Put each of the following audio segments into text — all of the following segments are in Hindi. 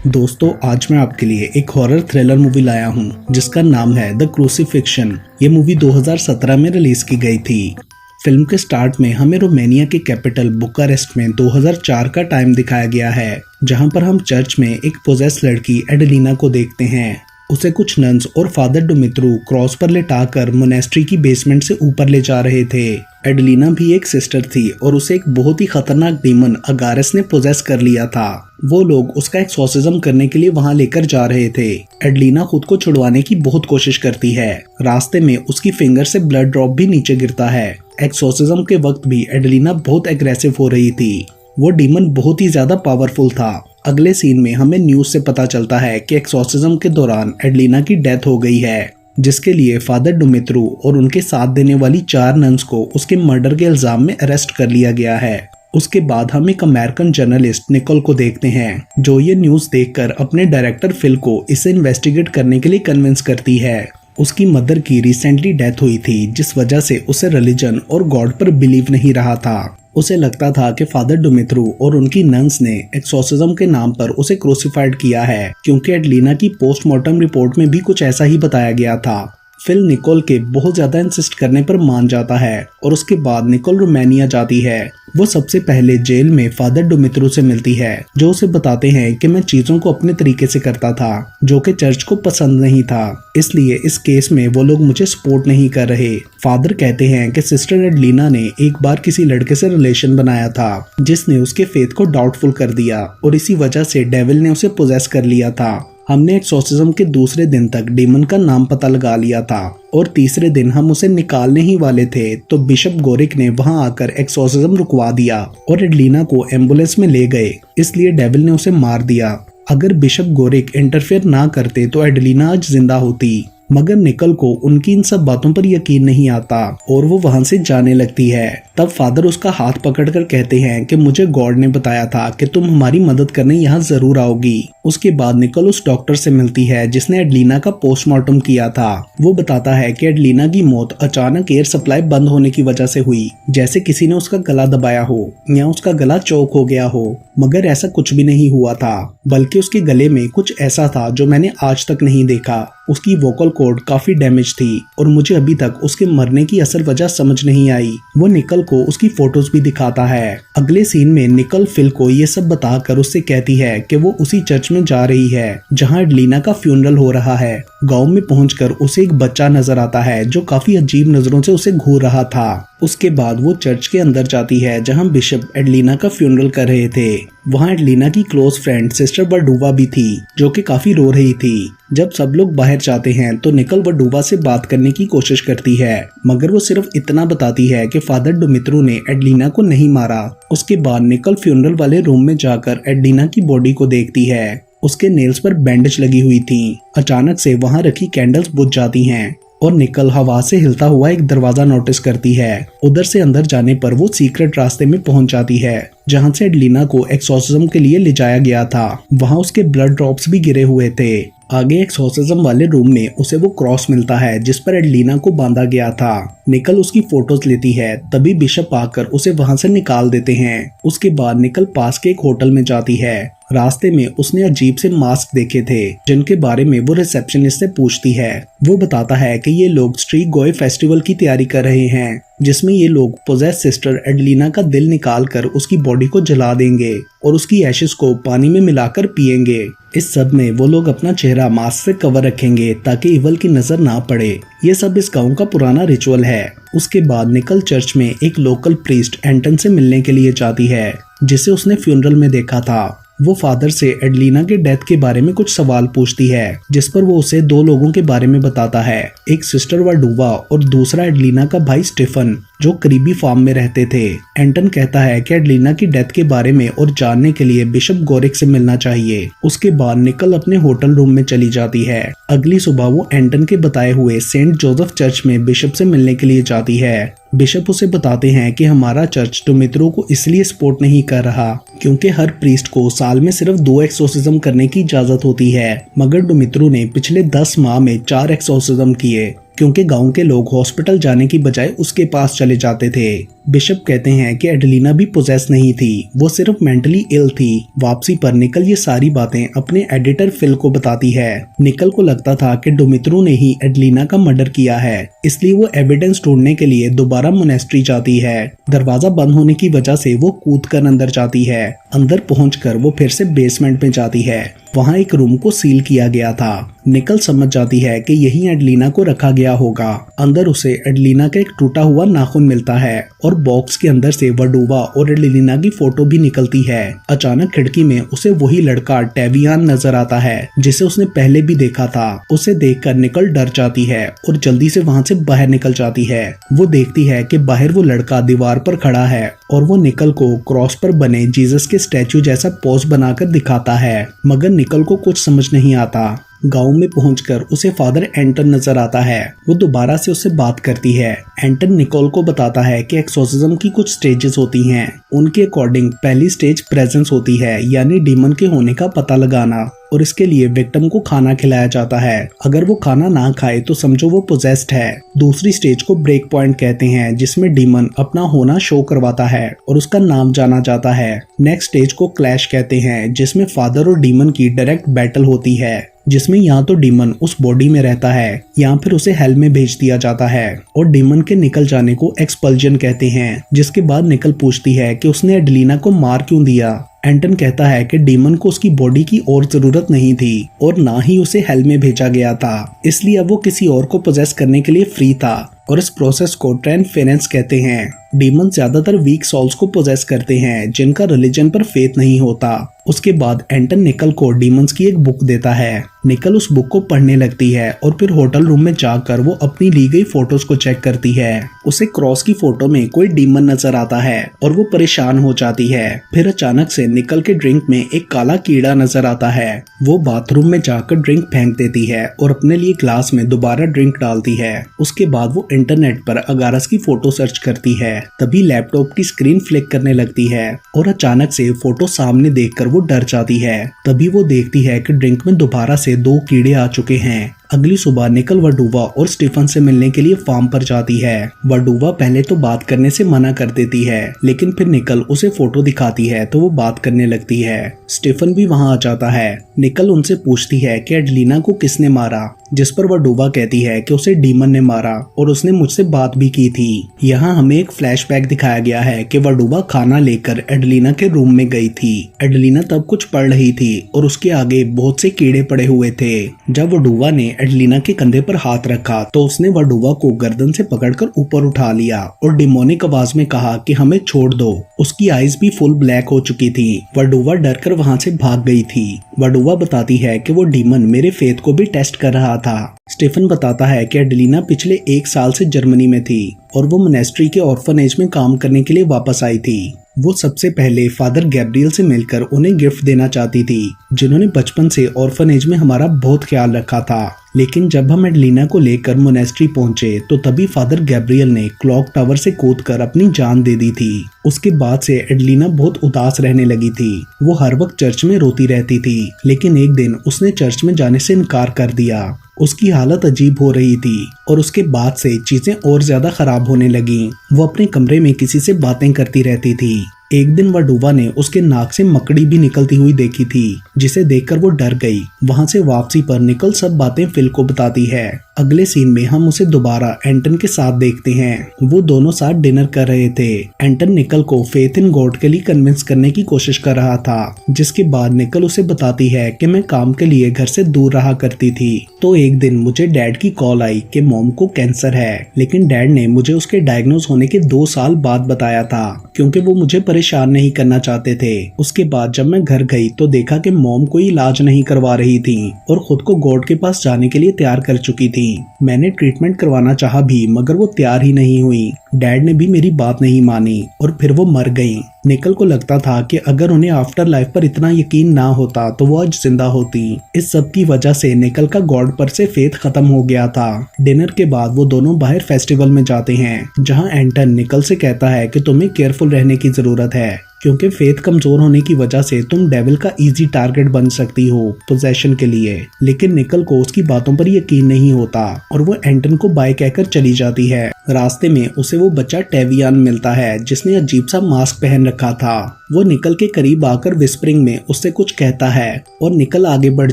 दोस्तों, आज मैं आपके लिए एक हॉरर थ्रिलर मूवी लाया हूँ जिसका नाम है द क्रूसीफिक्शन। ये मूवी 2017 में रिलीज की गई थी। फिल्म के स्टार्ट में हमें रोमानिया के कैपिटल बुकारेस्ट में 2004 का टाइम दिखाया गया है, जहाँ पर हम चर्च में एक पोजेस लड़की एडेलिना को देखते हैं। उसे कुछ नन्स और फादर डुमित्रू क्रॉस पर लेटाकर मोनेस्ट्री की बेसमेंट से ऊपर ले जा रहे थे। एडेलिना भी एक सिस्टर थी और उसे एक बहुत ही खतरनाक डीमन अगारस ने पोजेस कर लिया था। वो लोग उसका एक्सोर्सिज्म करने के लिए वहां लेकर जा रहे थे। एडेलिना खुद को छुड़वाने की बहुत कोशिश करती है। रास्ते में उसकी फिंगर से ब्लड ड्रॉप भी नीचे गिरता है। एक्सोर्सिज्म के वक्त भी एडेलिना बहुत एग्रेसिव हो रही थी। वो डीमन बहुत ही ज्यादा पावरफुल था। अगले सीन में हमें न्यूज से पता चलता है कि एक्सोर्सिज्म के दौरान एडेलिना की डेथ हो गई है, जिसके लिए फादर डुमित्रू और उनके साथ देने वाली 4 नन्स को उसके मर्डर के इल्जाम में अरेस्ट कर लिया गया है। उसके बाद हम एक अमेरिकन जर्नलिस्ट निकोल को देखते हैं, जो ये न्यूज देखकर अपने डायरेक्टर फिल को इसे इन्वेस्टिगेट करने के लिए कन्विंस करती है। उसकी मदर की रिसेंटली डेथ हुई थी, जिस वजह से उसे रिलीजन और गॉड पर बिलीव नहीं रहा था। उसे लगता था कि फादर डुमित्रू और उनकी नन्स ने एक्सोर्सिज्म के नाम पर उसे क्रूसिफाइड किया है, क्योंकि एडेलिना की पोस्टमार्टम रिपोर्ट में भी कुछ ऐसा ही बताया गया था। फिल निकोल के बहुत ज्यादा इंसिस्ट करने पर मान जाता है और उसके बाद निकोल रोमानिया जाती है। वो सबसे पहले जेल में फादर डुमित्रू से मिलती है, जो उसे बताते हैं कि मैं चीजों को अपने तरीके से करता था, जो कि चर्च को पसंद नहीं था, इसलिए इस केस में वो लोग मुझे सपोर्ट नहीं कर रहे। फादर कहते हैं कि सिस्टर एडेलिना ने एक बार किसी लड़के से रिलेशन बनाया था, जिसने उसके फेथ को डाउटफुल कर दिया और इसी वजह से डेविल ने उसे पोजेस कर लिया था। हमने एक्सोर्सिज्म के दूसरे दिन तक डीमन का नाम पता लगा लिया था और तीसरे दिन हम उसे निकालने ही वाले थे तो बिशप गोरिक ने वहां आकर एक्सोर्सिज्म रुकवा दिया और एडेलिना को एम्बुलेंस में ले गए, इसलिए डेविल ने उसे मार दिया। अगर बिशप गोरिक इंटरफेयर ना करते तो एडेलिना आज जिंदा होती, मगर निकोल को उनकी इन सब बातों पर यकीन नहीं आता और वो वहां से जाने लगती है। तब फादर उसका हाथ पकड़कर कहते हैं कि मुझे गॉड ने बताया था कि तुम हमारी मदद करने यहाँ जरूर आओगी। उसके बाद निकोल उस डॉक्टर से मिलती है जिसने एडेलिना का पोस्टमार्टम किया था। वो बताता है कि एडेलिना की मौत अचानक एयर सप्लाई बंद होने की वजह से हुई, जैसे किसी ने उसका गला दबाया हो या उसका गला चौक हो गया हो, मगर ऐसा कुछ भी नहीं हुआ था, बल्कि उसके गले में कुछ ऐसा था जो मैंने आज तक नहीं देखा। उसकी वोकल कॉर्ड काफी डैमेज थी और मुझे अभी तक उसके मरने की असल वजह समझ नहीं आई। वो निकोल को उसकी फोटोज भी दिखाता है। अगले सीन में निकोल फिल को ये सब बताकर उससे कहती है कि वो उसी चर्च में जा रही है जहां एडेलिना का फ्यूनरल हो रहा है। गांव में पहुंचकर उसे एक बच्चा नजर आता है जो काफी अजीब नजरों से उसे घूर रहा था। उसके बाद वो चर्च के अंदर जाती है जहां बिशप एडेलिना का फ्यूनरल कर रहे थे। वहां एडेलिना की क्लोज फ्रेंड सिस्टर वर्डुवा भी थी, जो कि काफी रो रही थी। जब सब लोग बाहर जाते हैं तो निकोल वर्डुवा से बात करने की कोशिश करती है, मगर वो सिर्फ इतना बताती है कि फादर डुमित्रू ने एडेलिना को नहीं मारा। उसके बाद निकोल फ्यूनरल वाले रूम में जाकर एडेलिना की बॉडी को देखती है। उसके नेल्स पर बैंडेज लगी हुई थी। अचानक से वहां रखी कैंडल्स बुझ जाती हैं और निकोल हवा से हिलता हुआ एक दरवाजा नोटिस करती है। उधर से अंदर जाने पर वो सीक्रेट रास्ते में पहुंच जाती है, जहां से एडेलिना को एक्सोर्सिज्म के लिए ले जाया गया था। वहां उसके ब्लड ड्रॉप्स भी गिरे हुए थे। आगे एक्सोर्सिज्म वाले रूम में उसे वो क्रॉस मिलता है जिस पर एडेलिना को बांधा गया था। निकोल उसकी फोटोज लेती है, तभी बिशप आकर उसे वहां से निकाल देते हैं। उसके बाद निकोल पास के एक होटल में जाती है। रास्ते में उसने अजीब से मास्क देखे थे, जिनके बारे में वो रिसेप्शनिस्ट से पूछती है। वो बताता है कि ये लोग स्ट्रीट गोय फेस्टिवल की तैयारी कर रहे हैं, जिसमें ये लोग पोजेस सिस्टर एडेलिना का दिल निकालकर उसकी बॉडी को जला देंगे और उसकी एशेस को पानी में मिलाकर पिएंगे। इस सब में वो लोग अपना चेहरा मास्क से कवर रखेंगे ताकि इवल की नजर ना पड़े। ये सब इस गांव का पुराना रिचुअल है। उसके बाद निकोल चर्च में एक लोकल प्रीस्ट एंटन से मिलने के लिए जाती है, जिसे उसने फ्यूनरल में देखा था। वो फादर से एडेलिना के डेथ के बारे में कुछ सवाल पूछती है, जिस पर वो उसे 2 लोगों के बारे में बताता है, एक सिस्टर वर्डुवा और दूसरा एडेलिना का भाई स्टीफन, जो करीबी फार्म में रहते थे। एंटन कहता है कि एडेलिना की डेथ के बारे में और जानने के लिए बिशप गोरिक से मिलना चाहिए। उसके बाद निकोल अपने होटल रूम में चली जाती है। अगली सुबह वो एंटन के बताए हुए सेंट जोसेफ चर्च में बिशप से मिलने के लिए जाती है। बिशप उसे बताते हैं कि हमारा चर्च डुमित्रू को इसलिए सपोर्ट नहीं कर रहा क्योंकि हर प्रीस्ट को साल में सिर्फ 2 एक्सोर्सिज्म करने की इजाजत होती है, मगर डुमित्रू ने पिछले 10 माह में 4 एक्सोर्सिज्म किए। क्योंकि गांव के लोग हॉस्पिटल जाने की बजाय उसके पास चले जाते थे। बिशप कहते हैं कि एडलिना भी पोजेस नहीं थी, वो सिर्फ मेंटली इल थी। वापसी पर निकल ये सारी बातें अपने एडिटर फिल को बताती है। निकल को लगता था कि डोमित्रू ने ही एडलिना का मर्डर किया है, इसलिए वो एविडेंस ढूंढने के लिए दोबारा मोनेस्ट्री जाती है। दरवाजा बंद होने की वजह से वो कूदकर अंदर जाती है। अंदर पहुंचकर वो फिर से बेसमेंट में जाती है। वहां एक रूम को सील किया गया था। निकल समझ जाती है कि यही एडलिना को रखा गया होगा। अंदर उसे एडलिना का एक टूटा हुआ नाखून मिलता है और बॉक्स के अंदर से वडूवा और एडलिना की फोटो भी निकलती है। अचानक खिड़की में उसे वही लड़का टेवियान नजर आता है जिसे उसने पहले भी देखा था। उसे देखकर निकल डर जाती है और जल्दी से वहां से बाहर निकल जाती है। वो देखती है कि बाहर वो लड़का दीवार पर खड़ा है और वो निकल को क्रॉस पर बने जीसस के स्टैचू जैसा पोज बनाकर दिखाता है, मगर निकल को कुछ समझ नहीं आता। गांव में पहुंचकर उसे फादर एंटन नजर आता है। वो दोबारा से उससे बात करती है। एंटन निकोल को बताता है कि एक्सोर्सिज्म की कुछ स्टेजेस होती हैं। उनके अकॉर्डिंग पहली स्टेज प्रेजेंस होती है, यानी डीमन के होने का पता लगाना, और इसके लिए विक्टिम को खाना खिलाया जाता है। अगर वो खाना ना खाए तो समझो वो पोजेस्ड है। दूसरी स्टेज को ब्रेक पॉइंट कहते हैं, जिसमें डीमन अपना होना शो करवाता है और उसका नाम जाना जाता है। नेक्स्ट स्टेज को क्लैश कहते हैं, जिसमें फादर और डीमन की डायरेक्ट बैटल होती है, जिसमें यहाँ तो डीमन उस बॉडी में रहता है या फिर उसे हेल में भेज दिया जाता है। और डीमन के निकल जाने को एक्सपल्जन कहते हैं। जिसके बाद निकल पूछती है कि उसने एडलिना को मार क्यों दिया। एंटन कहता है कि डीमन को उसकी बॉडी की और जरूरत नहीं थी और ना ही उसे हेल में भेजा गया था, इसलिए अब वो किसी और को पोजेस करने के लिए फ्री था, और इस प्रोसेस को ट्रांसफेरेंस कहते हैं। डीमन ज्यादातर वीक सोल्स को पोजेस करते हैं जिनका रिलीजन पर फेथ नहीं होता। उसके बाद एंटन निकल को डीमंस की एक बुक देता है। निकल उस बुक को पढ़ने लगती है और फिर होटल रूम में जाकर वो अपनी ली गई फोटोज को चेक करती है। उसे क्रॉस की फोटो में कोई डीमन नजर आता है और वो परेशान हो जाती है। फिर अचानक से निकल के ड्रिंक में एक काला कीड़ा नजर आता है। वो बाथरूम में जाकर ड्रिंक फेंक देती है और अपने लिए ग्लास में दोबारा ड्रिंक डालती है। उसके बाद वो इंटरनेट पर अगारस की फोटो सर्च करती है। तभी लैपटॉप की स्क्रीन फ्लिक करने लगती है और अचानक से फोटो सामने देखकर वो डर जाती है। तभी वो देखती है कि ड्रिंक में दोबारा से 2 कीड़े आ चुके हैं। अगली सुबह निकल वडूवा और स्टीफन से मिलने के लिए फार्म पर जाती है। वडूवा पहले तो बात करने से मना कर देती है, लेकिन फिर निकल उसे फोटो दिखाती है तो वो बात करने लगती है। स्टीफन भी वहां आ जाता है। निकल उनसे पूछती है कि एडलिना को किसने मारा, जिस पर वडूवा कहती है कि उसे डीमन ने मारा और उसने मुझसे बात भी की थी। यहाँ हमें एक फ्लैशबैक दिखाया गया है कि वडूवा खाना लेकर एडलिना के रूम में गई थी। एडलिना तब कुछ पढ़ रही थी और उसके आगे बहुत से कीड़े पड़े हुए थे। जब वडूवा ने एडलिना के कंधे पर हाथ रखा तो उसने वडूवा को गर्दन से पकड़कर ऊपर उठा लिया और डिमोनिक आवाज में कहा कि हमें छोड़ दो। उसकी आईज भी फुल ब्लैक हो चुकी थी। वडूवा डरकर वहां से भाग गई थी। वडूवा बताती है कि वो डीमन मेरे फेथ को भी टेस्ट कर रहा था। स्टीफन बताता है कि एडलिना पिछले 1 साल से जर्मनी में थी और वो मोनेस्ट्री के ऑर्फनेज में काम करने के लिए वापस आई थी। वो सबसे पहले फादर गैब्रियल से मिलकर उन्हें गिफ्ट देना चाहती थी, जिन्होंने बचपन से ऑर्फनेज में हमारा बहुत ख्याल रखा था। लेकिन जब हम एडलिना को लेकर मोनेस्ट्री पहुंचे तो तभी फादर गैब्रियल ने क्लॉक टावर से कूदकर अपनी जान दे दी थी। उसके बाद से एडलिना बहुत उदास रहने लगी थी। वो हर वक्त चर्च में रोती रहती थी, लेकिन एक दिन उसने चर्च में जाने से इनकार कर दिया। उसकी हालत अजीब हो रही थी और उसके बाद से चीजें और ज्यादा खराब होने लगी। वो अपने कमरे में किसी से बातें करती रहती थी। एक दिन वडूवा ने उसके नाक से मकड़ी भी निकलती हुई देखी थी, जिसे देखकर वो डर गई। वहां से वापसी पर निकल सब बातें फिल को बताती है। अगले सीन में हम उसे दोबारा एंटन के साथ देखते हैं। वो दोनों साथ डिनर कर रहे थे। एंटन निकल को फेथ इन गॉड के लिए कन्विंस करने की कोशिश कर रहा था, जिसके बाद निकल उसे बताती है कि मैं काम के लिए घर से दूर रहा करती थी। तो एक दिन मुझे डैड की कॉल आई कि मॉम को कैंसर है, लेकिन डैड ने मुझे उसके डायग्नोज होने के 2 साल बाद बताया था, क्योंकि वो मुझे परेशान नहीं करना चाहते थे। उसके बाद जब मैं घर गई तो देखा कि मॉम कोई इलाज नहीं करवा रही थी और खुद को गॉड के पास जाने के लिए तैयार कर चुकी थी। मैंने ट्रीटमेंट करवाना चाहा भी, मगर वो तैयार ही नहीं हुई। डैड ने भी मेरी बात नहीं मानी और फिर वो मर गई। निकल को लगता था कि अगर उन्हें आफ्टर लाइफ पर इतना यकीन ना होता तो वो आज जिंदा होती। इस सब की वजह से निकल का गॉड पर से फेथ खत्म हो गया था। डिनर के बाद वो दोनों बाहर फेस्टिवल में जाते हैं, जहां एंटन निकल से कहता है कि तुम्हें केयरफुल रहने की जरूरत है। क्योंकि फेथ कमजोर होने की वजह से तुम डेविल का इजी टारगेट बन सकती हो पोजेशन के लिए। लेकिन निकल को उसकी बातों पर यकीन नहीं होता और वो एंटन को बाय कहकर चली जाती है। रास्ते में उसे वो बच्चा टेवियान मिलता है जिसने अजीब सा मास्क पहन रखा था। वो निकल के करीब आकर विस्परिंग में उससे कुछ कहता है और निकल आगे बढ़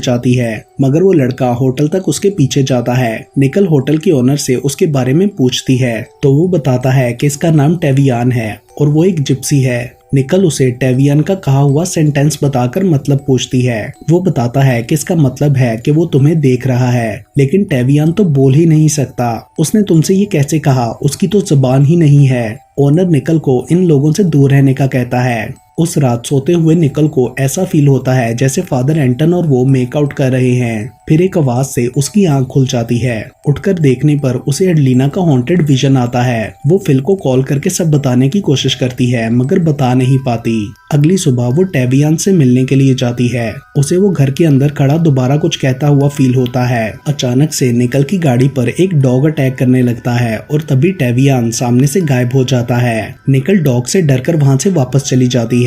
जाती है, मगर वो लड़का होटल तक उसके पीछे जाता है। निकल होटल के ओनर से उसके बारे में पूछती है तो वो बताता है कि इसका नाम टेवियान है और वो एक जिप्सी है। निकल उसे टेवियान का कहा हुआ सेंटेंस बताकर मतलब पूछती है। वो बताता है कि इसका मतलब है कि वो तुम्हें देख रहा है, लेकिन टेवियान तो बोल ही नहीं सकता। उसने तुमसे ये कैसे कहा, उसकी तो जुबान ही नहीं है। ओनर निकल को इन लोगों से दूर रहने का कहता है। उस रात सोते हुए निकल को ऐसा फील होता है जैसे फादर एंटन और वो मेकआउट कर रहे हैं। फिर एक आवाज से उसकी आंख खुल जाती है। उठकर देखने पर उसे एडलिना का हॉन्टेड विजन आता है। वो फिल को कॉल करके सब बताने की कोशिश करती है मगर बता नहीं पाती। अगली सुबह वो टेवियान से मिलने के लिए जाती है। उसे वो घर के अंदर खड़ा दोबारा कुछ कहता हुआ फील होता है। अचानक से निकल की गाड़ी पर एक डॉग अटैक करने लगता है और तभी टेवियान सामने से गायब हो जाता है। निकल डॉग से डरकर वहाँ से वापस चली जाती है।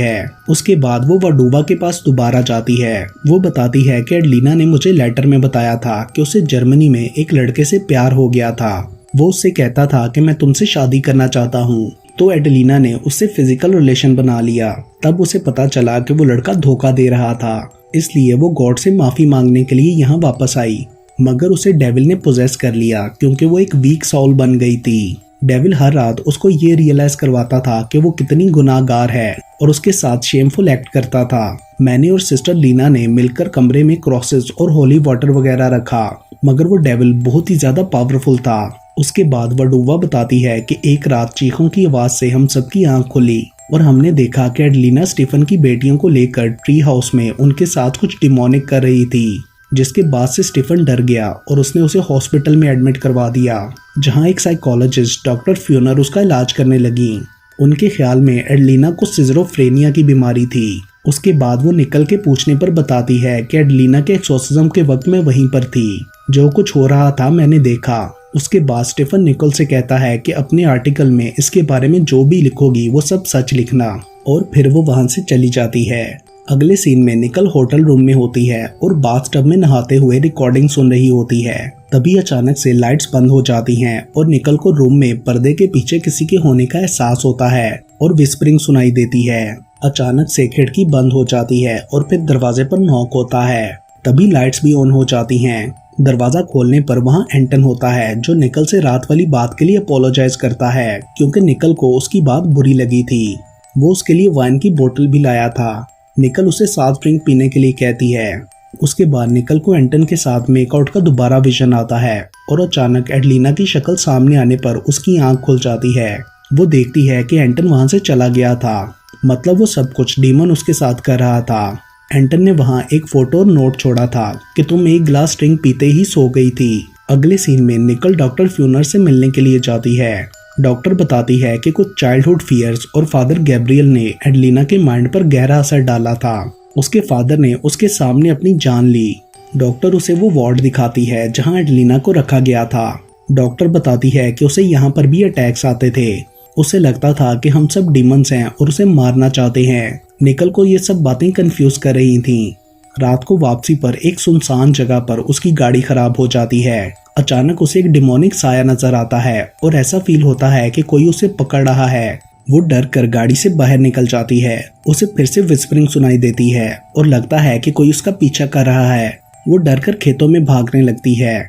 उसके बाद वो वडूवा के पास दोबारा जाती है। वो बताती है कि एडलिना ने मुझे लेटर में बताया था कि उसे जर्मनी में एक लड़के से प्यार हो गया था। वो उससे कहता था कि मैं तुमसे शादी करना चाहता हूँ। तो एडलिना ने उससे फिजिकल रिलेशन बना लिया। तब उसे पता चला कि वो लड़का धोखा दे रहा था, इसलिए वो गॉड से माफी मांगने के लिए यहाँ वापस आई। मगर उसे डेविल ने पोजेस कर लिया क्योंकि वो एक वीक साउल बन गई थी। डेविल हर रात उसको ये रियलाइज करवाता था कि वो कितनी गुनाहगार है और उसके साथ शेमफुल एक्ट करता था। मैंने और सिस्टर लीना ने मिलकर कमरे में क्रॉसेस और होली वाटर वगैरह रखा, मगर वो डेविल बहुत ही ज्यादा पावरफुल था। उसके बाद वडूवा बताती है कि एक रात चीखों की आवाज से हम सबकी आंख खुली और हमने देखा कि एडलिना स्टीफन की बेटियों को लेकर ट्री हाउस में उनके साथ कुछ डिमोनिक कर रही थी, जिसके बाद से स्टीफन डर गया और उसने उसे हॉस्पिटल में एडमिट करवा दिया, जहां एक साइकोलॉजिस्ट डॉक्टर फ्यूनर उसका इलाज करने लगी। उनके ख्याल में एडलिना को सिजरोफ्रेनिया की बीमारी थी। उसके बाद वो निकल के पूछने पर बताती है कि एडलिना के एक्सोर्सिज्म के वक्त मैं वहीं पर थी, जो कुछ हो रहा था मैंने देखा। उसके बाद स्टीफन निकोल से कहता है कि अपने आर्टिकल में इसके बारे में जो भी लिखोगी वो सब सच लिखना, और फिर वो वहां से चली जाती है। अगले सीन में निकल होटल रूम में होती है और बाथटब में नहाते हुए रिकॉर्डिंग सुन रही होती है। तभी अचानक से लाइट्स बंद हो जाती हैं और निकल को रूम में पर्दे के पीछे किसी के होने का एहसास होता है और विस्परिंग सुनाई देती है। अचानक से खिड़की बंद हो जाती है और फिर दरवाजे पर नॉक होता है। तभी लाइट्स भी ऑन हो जाती हैं। दरवाजा खोलने पर वहां एंटन होता है, जो निकल से रात वाली बात के लिए अपोलोजाइज करता है क्योंकि निकल को उसकी बात बुरी लगी थी। वो उसके लिए वाइन की बोतल भी लाया था। निकल उसे 7 ड्रिंक पीने के लिए कहती है। उसके बाद निकल को एंटन के साथ मेकआउट का दोबारा विजन आता है और अचानक एडलिना की शक्ल सामने आने पर उसकी आंख खुल जाती है। वो देखती है कि एंटन वहां से चला गया था, मतलब वो सब कुछ डीमन उसके साथ कर रहा था। एंटन ने वहां एक फोटो और नोट छोड़ा था कि तुम एक ग्लास ड्रिंक पीते ही सो गई थी। अगले सीन में निकल डॉक्टर फ्यूनर से मिलने के लिए जाती है। डॉक्टर बताती है कि कुछ चाइल्डहुड फियर्स और फादर गैब्रियल ने एडलिना के माइंड पर गहरा असर डाला था। उसके फादर ने उसके सामने अपनी जान ली। डॉक्टर उसे वो वार्ड दिखाती है जहां एडलिना को रखा गया था। डॉक्टर बताती है कि उसे यहाँ पर भी अटैक्स आते थे। उसे लगता था कि हम सब डीमंस हैं और उसे मारना चाहते हैं। निकल को ये सब बातें कंफ्यूज कर रही थीं। रात को वापसी पर एक सुनसान जगह पर उसकी गाड़ी खराब हो जाती है। अचानक उसे एक डिमोनिक साया नजर आता है और ऐसा फील होता है कि कोई उसे पकड़ रहा है। वो डर कर गाड़ी से बाहर निकल जाती है। उसे फिर से विस्परिंग सुनाई देती है और लगता है कि कोई उसका पीछा कर रहा है। वो डर कर खेतों में भागने लगती है।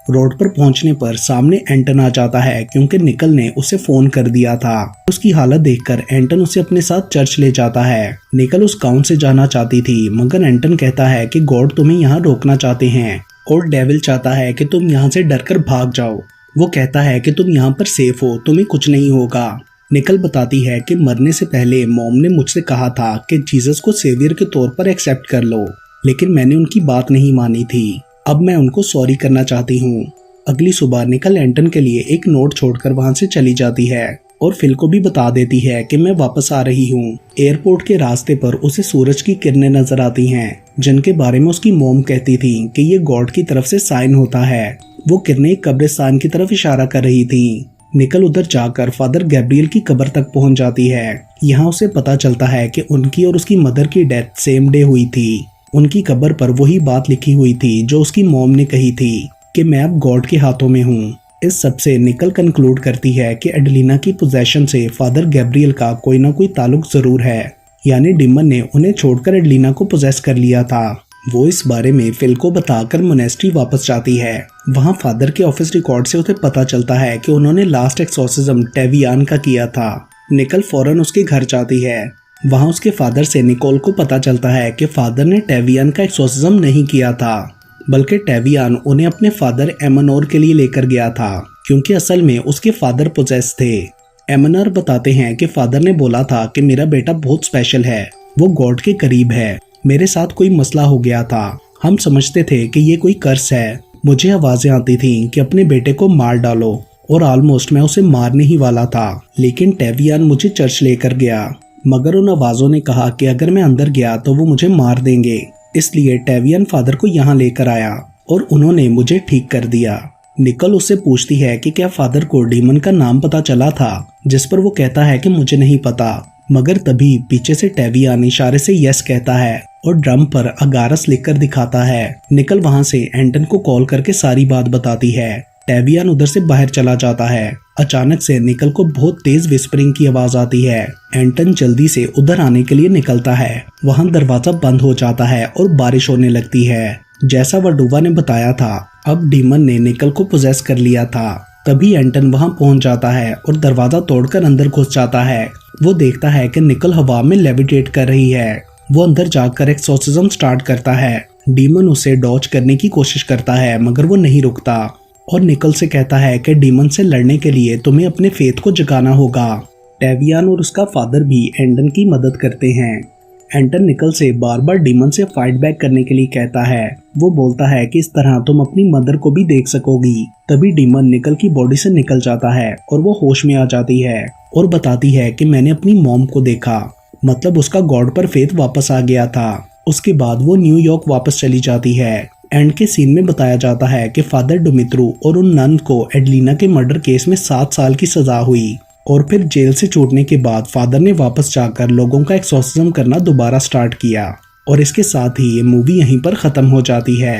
रोड पर पहुंचने पर सामने एंटन आ जाता है क्योंकि निकल ने उसे फोन कर दिया था। उसकी हालत देखकर एंटन उसे अपने साथ चर्च ले जाता है। निकल उस गांव से जाना चाहती थी, मगर एंटन कहता है कि गॉड तुम्हें यहाँ रोकना चाहते हैं और डेविल चाहता है कि तुम यहाँ से डरकर भाग जाओ। वो कहता है कि तुम यहाँ पर सेफ हो, तुम्हें कुछ नहीं होगा। निकल बताती है कि मरने से पहले मॉम ने मुझसे कहा था कि जीसस को सेवियर के तौर पर एक्सेप्ट कर लो, लेकिन मैंने उनकी बात नहीं मानी थी। अब मैं उनको सॉरी करना चाहती हूँ। अगली सुबह निकल एंटन के लिए एक नोट छोड़कर वहां से चली जाती है और फिल को भी बता देती है कि मैं वापस आ रही हूँ। एयरपोर्ट के रास्ते पर उसे सूरज की किरणें नजर आती हैं, जिनके बारे में उसकी मॉम कहती थी कि ये गॉड की तरफ से साइन होता है। वो किरणें कब्रिस्तान की तरफ इशारा कर रही थी। निकल उधर जाकर फादर गैब्रियल की कब्र तक पहुंच जाती है। यहाँ उसे पता चलता है कि उनकी और उसकी मदर की डेथ सेम डे हुई थी। उनकी कब्र पर वही बात लिखी हुई थी जो उसकी मॉम ने कही थी कि मैं अब गॉड के हाथों में हूँ। इस सब से निकल कंक्लूड करती है कि एडेलिना की पोजेशन से फादर गैब्रियल का कोई ना कोई ताल्लुक जरूर है, यानी डीमन ने उन्हें छोड़कर एडेलिना को पोजेस कर लिया था। वो इस बारे में फिल को बताकर मोनेस्ट्री वापस जाती है। वहाँ फादर के ऑफिस रिकॉर्ड से उसे पता चलता है कि उन्होंने लास्ट एक्सोर्सिज्म टेवियान का किया था। निकल फौरन उसके घर जाती है। वहाँ उसके फादर से निकोल को पता चलता है कि फादर ने टेवियान का एक्सोर्सिज्म नहीं किया था, बल्कि टेवियान उन्हें अपने फादर एमनोर के लिए लेकर गया था, क्योंकि असल में उसके फादर पोजेस थे। एमनोर बताते हैं कि फादर ने बोला था कि मेरा बेटा बहुत स्पेशल है, वो गॉड के करीब है। मेरे साथ कोई मसला हो गया था, हम समझते थे कि ये कोई कर्स है। मुझे आवाजें आती थीं कि अपने बेटे को मार डालो, और ऑलमोस्ट मैं उसे मारने ही वाला था, लेकिन टेवियान मुझे चर्च लेकर गया। मगर उन आवाजों ने कहा कि अगर मैं अंदर गया तो वो मुझे मार देंगे, इसलिए टेवियान फादर को यहाँ लेकर आया और उन्होंने मुझे ठीक कर दिया। निकल उससे पूछती है कि क्या फादर को डीमन का नाम पता चला था, जिस पर वो कहता है कि मुझे नहीं पता। मगर तभी पीछे से टेवियान इशारे से यस कहता है और ड्रम पर अगारस लिखकर दिखाता है। निकल वहां से एंटन को कॉल करके सारी बात बताती है। टेवियान उधर से बाहर चला जाता है। अचानक से निकल को बहुत तेज विस्परिंग की आवाज आती है। एंटन जल्दी से उधर आने के लिए निकलता है। वहां दरवाजा बंद हो जाता है और बारिश होने लगती है। जैसा वर्डुवा ने बताया था, अब डीमन ने निकल को पोजेस कर लिया था। तभी एंटन वहां पहुंच जाता है और दरवाजा तोड़कर अंदर घुस जाता है। वो देखता है कि निकल हवा में लेविटेट कर रही है। वो अंदर जाकर एक्सोर्सिज्म स्टार्ट करता है। डीमन उसे डॉज करने की कोशिश करता है, मगर वो नहीं रुकता और निकल से कहता है कि डीमन से लड़ने के लिए तुम्हें अपने फेथ को जगाना होगा। टेवियान और उसका फादर भी एंटन की मदद करते हैं। एंटन निकल से बार बार डीमन से फाइट बैक करने के लिए कहता है। वो बोलता है कि इस तरह तुम अपनी मदर को भी देख सकोगी। तभी डीमन निकल की बॉडी से निकल जाता है और वो होश में आ जाती है और बताती है कि मैंने अपनी मॉम को देखा, मतलब उसका गॉड पर फेथ वापस आ गया था। उसके बाद वो न्यूयॉर्क वापस चली जाती है। एंड के सीन में बताया जाता है कि फादर डुमित्रू और उन नन को एडेलिना के मर्डर केस में 7 साल की सजा हुई और फिर जेल से छूटने के बाद फादर ने वापस जाकर लोगों का एक्सोर्सिज्म करना दोबारा स्टार्ट किया। और इसके साथ ही ये मूवी यहीं पर खत्म हो जाती है।